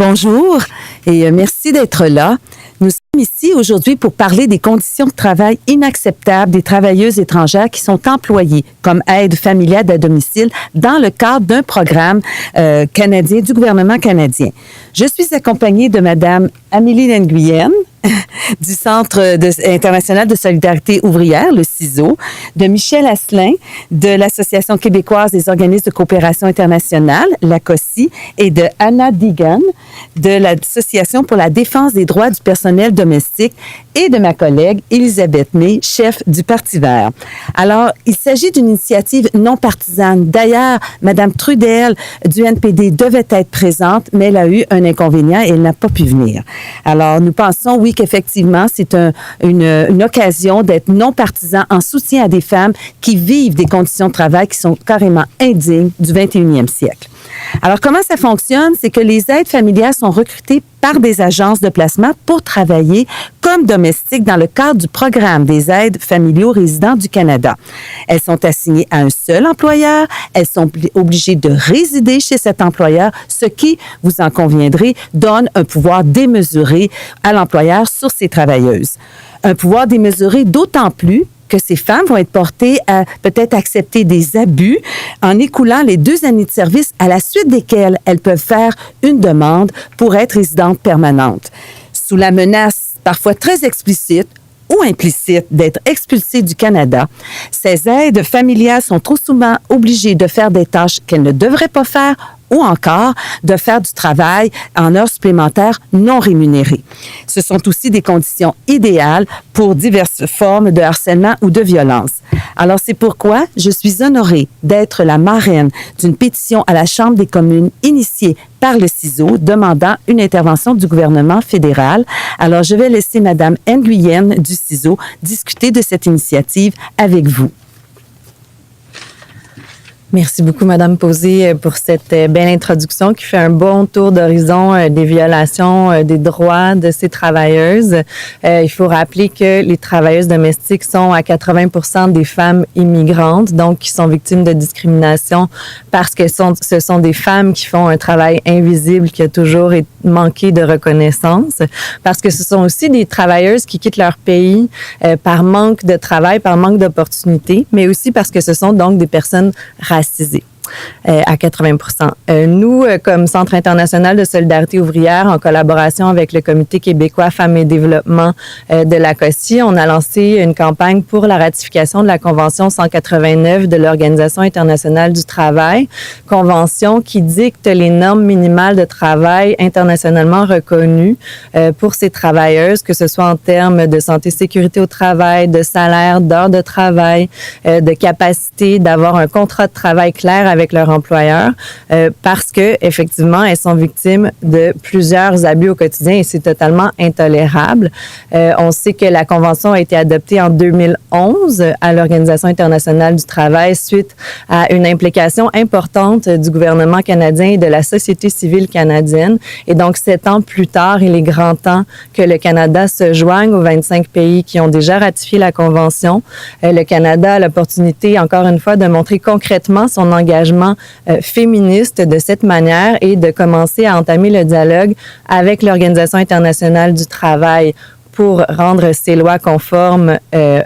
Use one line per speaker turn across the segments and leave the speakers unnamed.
Bonjour et merci d'être là. Nous sommes ici aujourd'hui pour parler des conditions de travail inacceptables des travailleuses étrangères qui sont employées comme aide familiale à domicile dans le cadre d'un programme canadien, du gouvernement canadien. Je suis accompagnée de Mme Amélie Nguyen du Centre international de solidarité ouvrière, le CISO, de Michel Asselin de l'Association québécoise des organismes de coopération internationale, la COSI, et de Anna Deegan de l'Association pour la défense des droits du personnel domestique et de ma collègue Elisabeth May, chef du Parti vert. Alors, il s'agit d'une initiative non partisane. D'ailleurs, Mme Trudel du NPD devait être présente, mais elle a eu un inconvénient et elle n'a pas pu venir. Alors, nous pensons, oui, qu'effectivement, c'est une occasion d'être non partisan en soutien à des femmes qui vivent des conditions de travail qui sont carrément indignes du 21e siècle. Alors, comment ça fonctionne? C'est que les aides familiales sont recrutées par des agences de placement pour travailler comme domestiques dans le cadre du programme des aides familiaux résidents du Canada. Elles sont assignées à un seul employeur, elles sont obligées de résider chez cet employeur, ce qui, vous en conviendrez, donne un pouvoir démesuré à l'employeur sur ses travailleuses. Un pouvoir démesuré d'autant plus que ces femmes vont être portées à peut-être accepter des abus en écoulant les 2 années de service à la suite desquelles elles peuvent faire une demande pour être résidente permanente. Sous la menace parfois très explicite ou implicite d'être expulsées du Canada, ces aides familiales sont trop souvent obligées de faire des tâches qu'elles ne devraient pas faire ou encore de faire du travail en heures supplémentaires non rémunérées. Ce sont aussi des conditions idéales pour diverses formes de harcèlement ou de violence. Alors, c'est pourquoi je suis honorée d'être la marraine d'une pétition à la Chambre des communes initiée par le CISO demandant une intervention du gouvernement fédéral. Alors, je vais laisser Mme Nguyen du CISO discuter de cette initiative avec vous.
Merci beaucoup, Madame Posé, pour cette belle introduction qui fait un bon tour d'horizon des violations des droits de ces travailleuses. Il faut rappeler que les travailleuses domestiques sont à 80% des femmes immigrantes, donc qui sont victimes de discrimination parce que ce sont des femmes qui font un travail invisible qui a toujours manqué de reconnaissance, parce que ce sont aussi des travailleuses qui quittent leur pays par manque de travail, par manque d'opportunités, mais aussi parce que ce sont donc des personnes racisées à 80%. Nous, comme Centre international de solidarité ouvrière, en collaboration avec le Comité québécois Femmes et Développement de la COSI, on a lancé une campagne pour la ratification de la Convention 189 de l'Organisation internationale du travail, convention qui dicte les normes minimales de travail internationalement reconnues pour ces travailleuses, que ce soit en termes de santé, sécurité au travail, de salaire, d'heures de travail, de capacité d'avoir un contrat de travail clair avec leur employeur, parce que effectivement elles sont victimes de plusieurs abus au quotidien et c'est totalement intolérable. On sait que la convention a été adoptée en 2011 à l'Organisation internationale du travail suite à une implication importante du gouvernement canadien et de la société civile canadienne. Et donc 7 ans plus tard, il est grand temps que le Canada se joigne aux 25 pays qui ont déjà ratifié la convention. Le Canada a l'opportunité, encore une fois, de montrer concrètement son engagement féministe de cette manière et de commencer à entamer le dialogue avec l'Organisation internationale du travail pour rendre ces lois conformes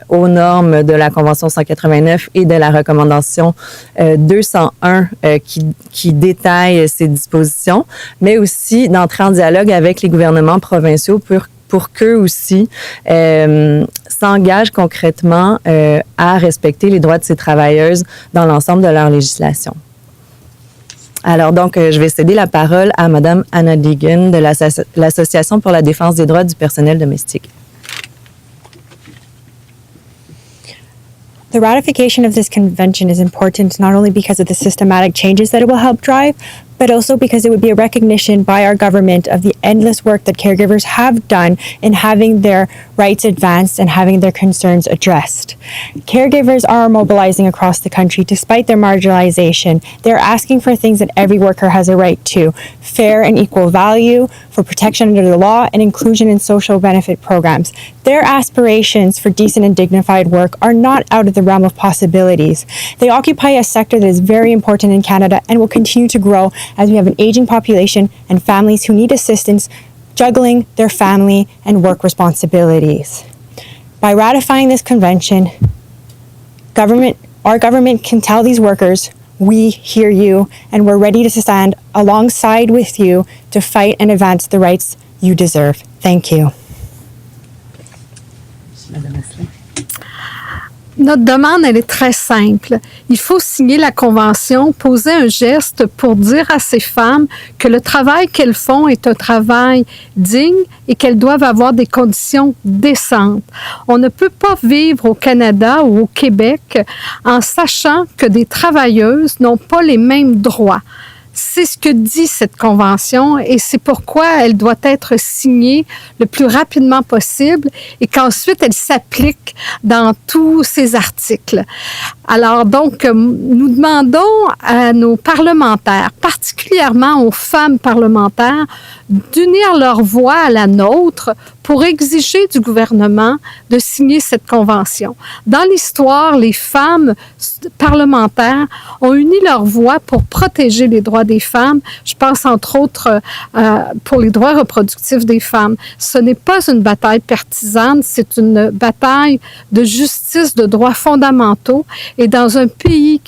aux normes de la Convention 189 et de la recommandation 201 qui détaille ces dispositions, mais aussi d'entrer en dialogue avec les gouvernements provinciaux pour qu'eux aussi s'engagent concrètement à respecter les droits de ces travailleuses dans l'ensemble de leur législation. Alors donc, je vais céder la parole à Mme Anna Deegan de l'Association pour la défense des droits du personnel domestique.
The ratification of this convention is important not only because of the systematic changes that it will help drive, but also because it would be a recognition by our government of the endless work that caregivers have done in having their rights advanced and having their concerns addressed. Caregivers are mobilizing across the country despite their marginalization. They're asking for things that every worker has a right to: fair and equal value, for protection under the law, and inclusion in social benefit programs. Their aspirations for decent and dignified work are not out of the realm of possibilities. They occupy a sector that is very important in Canada and will continue to grow as we have an aging population and families who need assistance juggling their family and work responsibilities. By ratifying this convention, our government can tell these workers, we hear you and we're ready to stand alongside with you to fight and advance the rights you deserve. Thank you.
Notre demande, elle est très simple. Il faut signer la Convention, poser un geste pour dire à ces femmes que le travail qu'elles font est un travail digne et qu'elles doivent avoir des conditions décentes. On ne peut pas vivre au Canada ou au Québec en sachant que des travailleuses n'ont pas les mêmes droits. C'est ce que dit cette convention et c'est pourquoi elle doit être signée le plus rapidement possible et qu'ensuite elle s'applique dans tous ses articles. Alors donc, nous demandons à nos parlementaires, particulièrement aux femmes parlementaires, d'unir leur voix à la nôtre pour exiger du gouvernement de signer cette convention. Dans l'histoire, les femmes parlementaires ont uni leur voix pour protéger les droits des femmes. Je pense entre autres pour les droits reproductifs des femmes. Ce n'est pas une bataille partisane, c'est une bataille de justice, de droits fondamentaux. Et dans un pays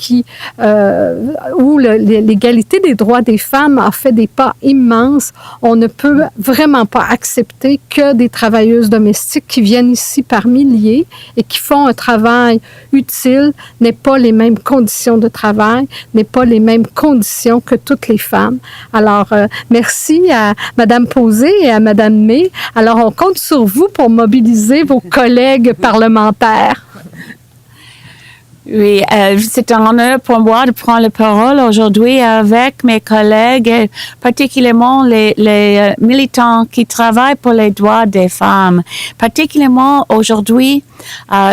où l'égalité des droits des femmes a fait des pas immenses, on ne peut vraiment pas accepter que des travailleuses domestiques qui viennent ici par milliers et qui font un travail utile n'aient pas les mêmes conditions de travail, n'aient pas les mêmes conditions que toutes les femmes. Alors, merci à Mme Posé et à Mme May. Alors, on compte sur vous pour mobiliser vos collègues parlementaires.
Oui, c'est un honneur pour moi de prendre la parole aujourd'hui avec mes collègues, particulièrement les militants qui travaillent pour les droits des femmes. Particulièrement aujourd'hui,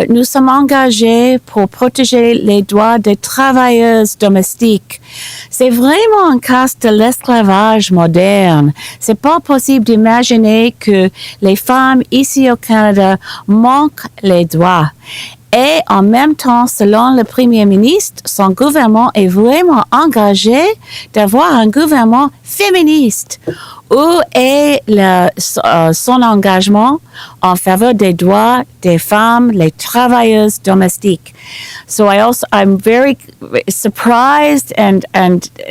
nous sommes engagés pour protéger les droits des travailleuses domestiques. C'est vraiment un cas de l'esclavage moderne. C'est pas possible d'imaginer que les femmes ici au Canada manquent les droits. Et en même temps, selon le Premier ministre, son gouvernement est vraiment engagé d'avoir un gouvernement féministe. Où est son engagement en faveur des droits des femmes, les travailleuses domestiques? So I'm very surprised and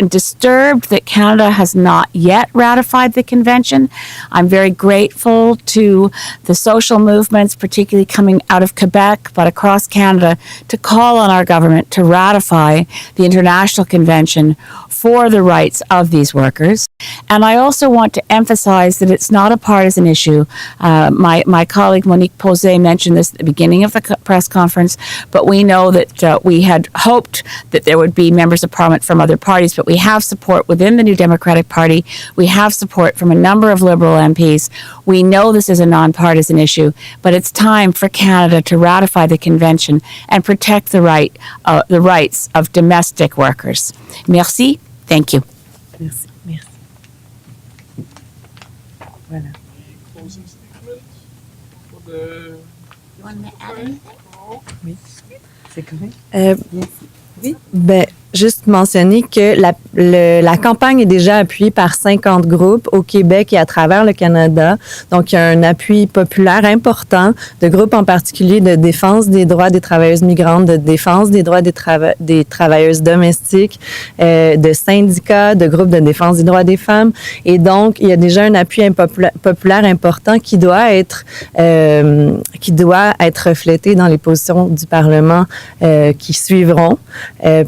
disturbed that Canada has not yet ratified the convention. I'm very grateful to the social movements, particularly coming out of Quebec, but across Canada, to call on our government to ratify the International Convention for the rights of these workers. And I also want to emphasize that it's not a partisan issue. My colleague Monique Posé mentioned this at the beginning of the press conference, but we know that we had hoped that there would be members of parliament from other parties, but we have support within the New Democratic Party. We have support from a number of Liberal MPs. We know this is a nonpartisan issue, but it's time for Canada to ratify the convention and protect the rights of domestic workers. Merci. Thank you.
Merci. Merci. Voilà.
Closing statements for the.
You want to add anything?
Oui. C'est correct?
Oui. Ben, juste mentionner que la campagne est déjà appuyée par 50 groupes au Québec et à travers le Canada. Donc, il y a un appui populaire important de groupes en particulier de défense des droits des travailleuses migrantes, de défense des droits des travailleuses domestiques, de syndicats, de groupes de défense des droits des femmes. Et donc, il y a déjà un appui populaire important qui doit être reflété dans les positions du Parlement qui suivront.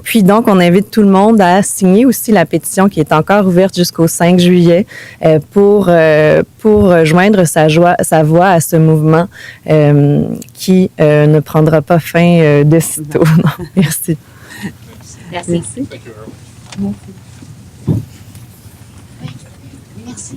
Puis donc, on invite tout le monde à signer aussi la pétition qui est encore ouverte jusqu'au 5 juillet pour joindre sa voix à ce mouvement qui ne prendra pas fin de sitôt. Non, merci.
Merci.
Thank you very much.
Merci.